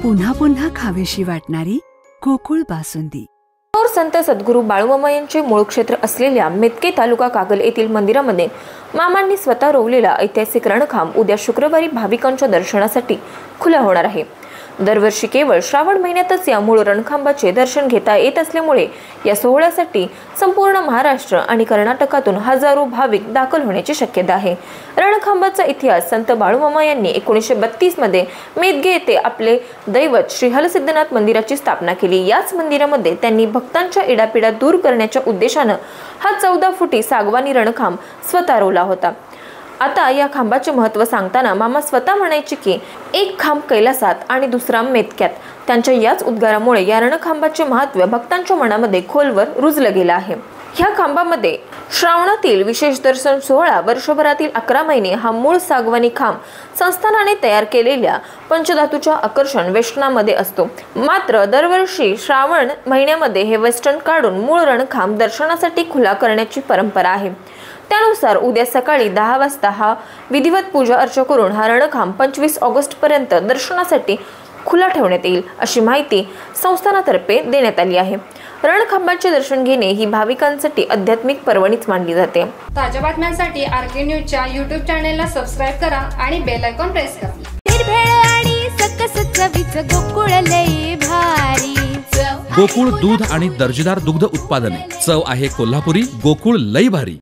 पुन्हा पुन्हा खावीशी वाटणारी गोकुळ बासुंदी। संत सद्गुरू बाळूमामा यांचे मूळ क्षेत्र असलेल्या मेतके तालुका कागल येथील मंदिरामध्ये मामांनी स्वतः रोवलेला ऐतिहासिक रणखांब उद्या शुक्रवारी भाविकांच्या दर्शनासाठी खुला होणार आहे। दरवर्षी केवळ श्रावण महिन्यातच या मूळ रणखांबाचे दर्शन घेता येत असल्यामुळे या सोहळ्यासाठी संपूर्ण महाराष्ट्र आणि कर्नाटकातून हजारो भाविक दाखल होण्याची शक्यता आहे। रणखांबाचा इतिहास संत बाळूमामा यांनी 1932 मध्ये मेदगे येथे आपले दैवत श्री हलसिद्धनाथ मंदिराची स्थापना केली। याच मंदिरामध्ये त्यांनी भक्तांच्या इडापिडा दूर करण्याच्या उद्देशाने हा 14 फुटी सागवानी रणखांब स्वतः रोवला होता। आता या खांबाचे महत्त्व सांगताना मामा स्वतः म्हणायचे की एक खांब कैलासात आणि दुसरा मेतक्यात। त्यांच्या याच उद्गारामुळे या रणखांबाचे महत्त्व भक्तांच्या मनामध्ये खोलवर रुजलं गेलं आहे। ह्या खांबामध्ये श्रावणातील विशेष दर्शन सोहळा, वर्षभरातील 11 महिने हा मूळ सागवानी खांब संस्थानाने तयार केलेल्या पंचधातूच्या आकर्षण वेष्टनामध्ये असतो। मात्र दरवर्षी श्रावण महिन्यामध्ये हे वेस्टर्न काढून मूळ रणखांब दर्शनासाठी खुला करण्याची परंपरा आहे। त्यानुसार उद्या सकाळी 10 वाजता हा विधिवत पूजा अर्चा करून हा रणखांब 25 ऑगस्ट पर्यंत दर्शनासाठी खुला ठेवण्यात येईल, अशी माहिती संस्थानातर्फे देण्यात आली आहे। रणखांबाचे दर्शन घेणे ही भाविकांसाठी आध्यात्मिक पर्वणीच मानली जाते। ताज्या बातम्यांसाठी आरके न्यूजच्या YouTube चॅनेलला सबस्क्राइब करा आणि बेल आयकॉन प्रेस करा। गोकुळ दूध आणि दर्जेदार दुग्ध उत्पादने, चव आहे कोल्हापुरी, गोकुळ लई भारी।